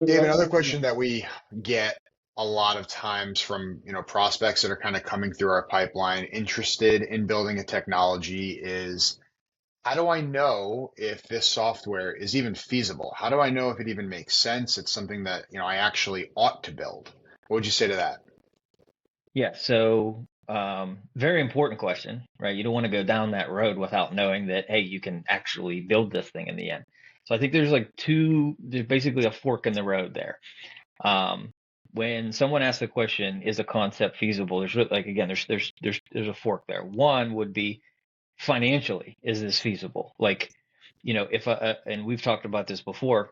Dave, another question that we get a lot of times from, prospects that are kind of coming through our pipeline, interested in building a technology is, how do I know if this software is even feasible? How do I know if it even makes sense? It's something that, I actually ought to build. What would you say to that? Yeah, so very important question, right? You don't want to go down that road without knowing that, hey, you can actually build this thing in the end. So I think there's basically a fork in the road there. Um, when someone asks the question, is a concept feasible? Again, there's a fork there. One would be financially, is this feasible? Like, if and we've talked about this before,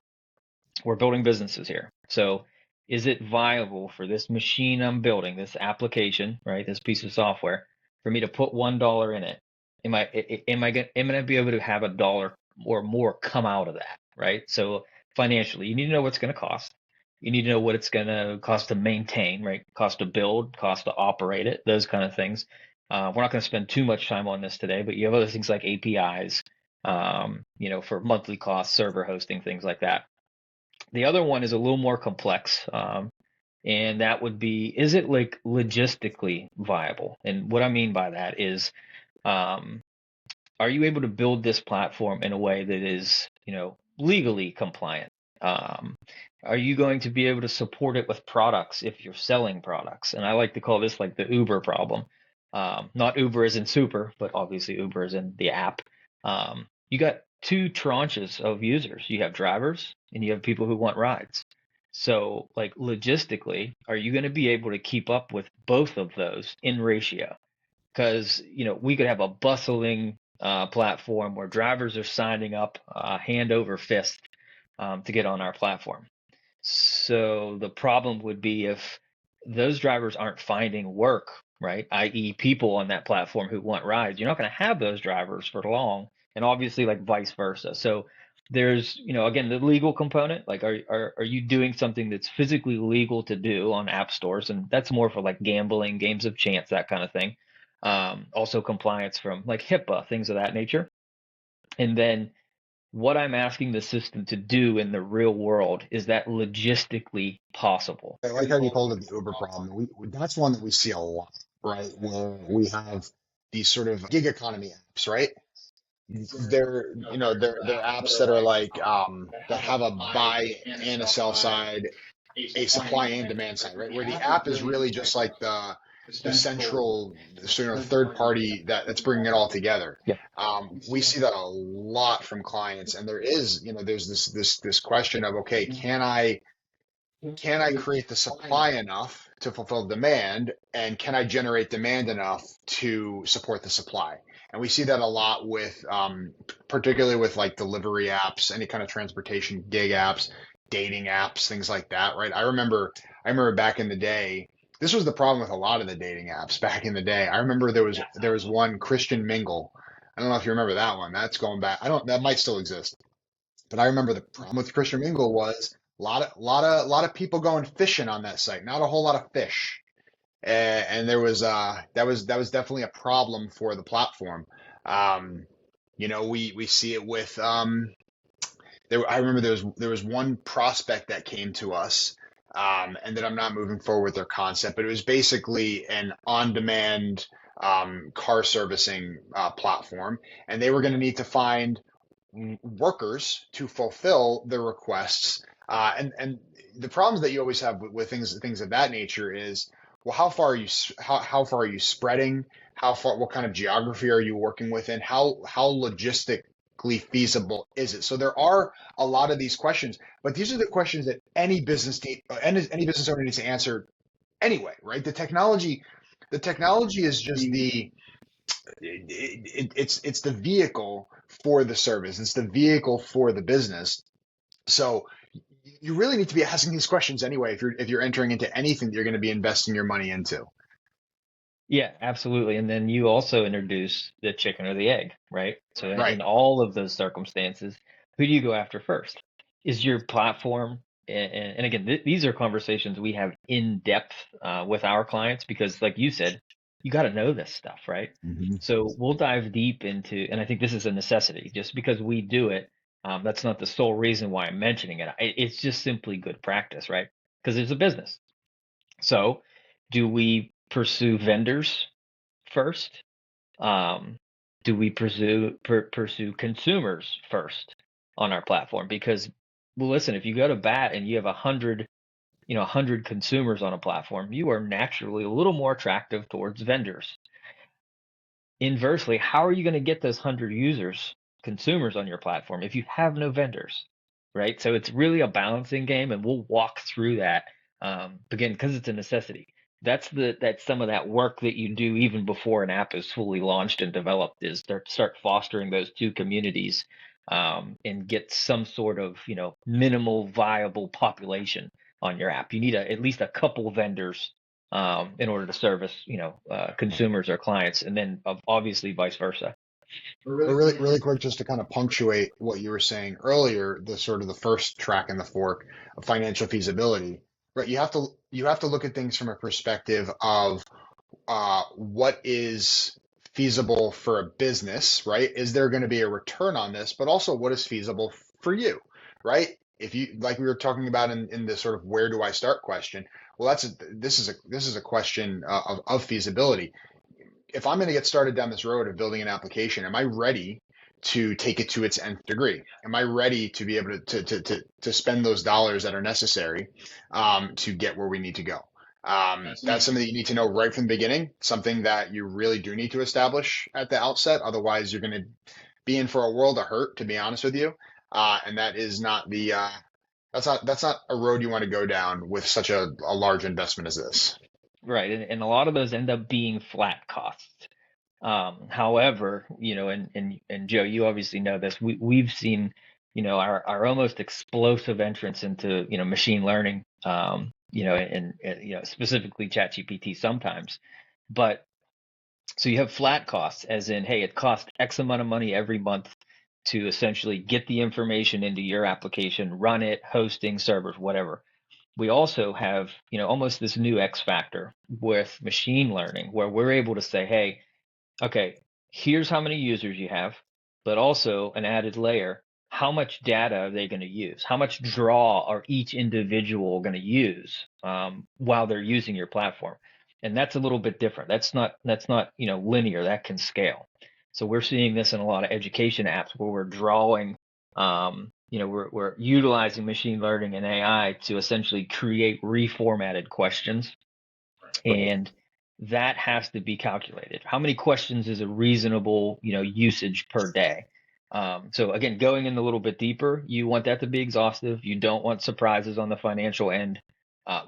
we're building businesses here. So is it viable for this machine I'm building, this application, right, this piece of software, for me to put $1 in it? Am I gonna be able to have $1 or more come out of that, right? So financially, you need to know what's going to cost. You need to know what it's going to cost to maintain, right? Cost to build, cost to operate it, those kind of things. We're not going to spend too much time on this today, but you have other things like APIs, for monthly costs, server hosting, things like that. The other one is a little more complex, and that would be, is it like logistically viable? And what I mean by that is, um, are you able to build this platform in a way that is, legally compliant? Um, are you going to be able to support it with products if you're selling products? And I like to call this like the Uber problem. Not Uber as in super, but obviously Uber as in the app. You got two tranches of users. You have drivers and you have people who want rides. So, like logistically, are you going to be able to keep up with both of those in ratio? Because we could have a bustling platform where drivers are signing up hand over fist to get on our platform. So the problem would be if those drivers aren't finding work, right? I.e., people on that platform who want rides. You're not going to have those drivers for long, and obviously, like vice versa. So there's, again, the legal component. Like, are you doing something that's physically legal to do on app stores? And that's more for like gambling, games of chance, that kind of thing. Also compliance from like HIPAA, things of that nature. And then what I'm asking the system to do in the real world, is that logistically possible? I like how you called it the Uber problem. That's one that we see a lot, right? Where we have these sort of gig economy apps, right? They're apps that are like that have a buy and a sell side, a supply and demand side, right? Where the app is really just like the central, third party that's bringing it all together. Yeah. We see that a lot from clients, and there's this question of, okay, can I create the supply enough to fulfill demand, and can I generate demand enough to support the supply? And we see that a lot with, particularly with like delivery apps, any kind of transportation gig apps, dating apps, things like that, right? I remember back in the day, this was the problem with a lot of the dating apps back in the day. I remember there was one Christian Mingle. I don't know if you remember that one. That's going back. I don't. That might still exist. But I remember the problem with Christian Mingle was a lot of people going fishing on that site, not a whole lot of fish. And that was definitely a problem for the platform. Um, we see it with I remember there was one prospect that came to us, and that I'm not moving forward with their concept, but it was basically an on-demand car servicing platform, and they were going to need to find workers to fulfill the requests. And the problems that you always have with things of that nature is, well, how far are you spreading? What kind of geography are you working within? How logistically feasible is it? So there are a lot of these questions, but these are the questions that any business owner needs to answer anyway, right? The technology is just it's the vehicle for the service. It's the vehicle for the business. So you really need to be asking these questions anyway if you're entering into anything that you're going to be investing your money into. Yeah, absolutely. And then you also introduce the chicken or the egg, right? So Right. in all of those circumstances, who do you go after first? Is your platform, and again, these are conversations we have in depth with our clients because, like you said, you got to know this stuff, right? Hmm. So we'll dive deep into, and I think this is a necessity just because we do it. That's not the sole reason why I'm mentioning it. It's just simply good practice, right? Because it's a business. So, do we pursue vendors first? Um, do we pursue consumers first on our platform? Because, well, listen, if you go to bat and you have 100 consumers on a platform, you are naturally a little more attractive towards vendors. Inversely, how are you going to get those 100 consumers on your platform if you have no vendors, right? So it's really a balancing game, and we'll walk through that again because it's a necessity. That's some of that work that you do even before an app is fully launched and developed is start fostering those two communities and get some sort of minimal viable population on your app. You need at least a couple vendors in order to service, consumers or clients, and then obviously vice versa. But really quick, just to kind of punctuate what you were saying earlier, the sort of the first track in the fork of financial feasibility, right? You have to look at things from a perspective of what is feasible for a business, right? Is there going to be a return on this? But also, what is feasible for you, right? If you like we were talking about in the sort of where do I start question. Well, this is a question of feasibility. If I'm going to get started down this road of building an application, am I ready to take it to its nth degree? Am I ready to be able to spend those dollars that are necessary to get where we need to go? That's something that you need to know right from the beginning, something that you really do need to establish at the outset. Otherwise, you're going to be in for a world of hurt, to be honest with you. And that is not that's not a road you want to go down with such a large investment as this. Right, and a lot of those end up being flat costs. However, and Joe, you obviously know this. We've seen, our almost explosive entrance into, machine learning, and specifically ChatGPT sometimes. But so you have flat costs, as in, hey, it costs X amount of money every month to essentially get the information into your application, run it, hosting, servers, whatever. We also have, almost this new X factor with machine learning where we're able to say, hey, okay, here's how many users you have, but also an added layer, how much data are they going to use? How much draw are each individual going to use while they're using your platform? And that's a little bit different. That's not linear. That can scale. So we're seeing this in a lot of education apps where we're drawing, we're utilizing machine learning and AI to essentially create reformatted questions, and that has to be calculated. How many questions is a reasonable, usage per day? So again, going in a little bit deeper, you want that to be exhaustive. You don't want surprises on the financial end,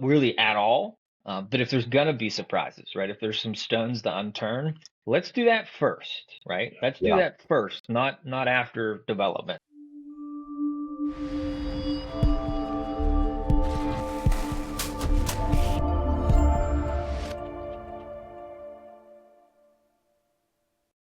really at all. But if there's gonna be surprises, right? If there's some stones to unturn, let's do that first, right? Let's do Yeah. that first, not after development.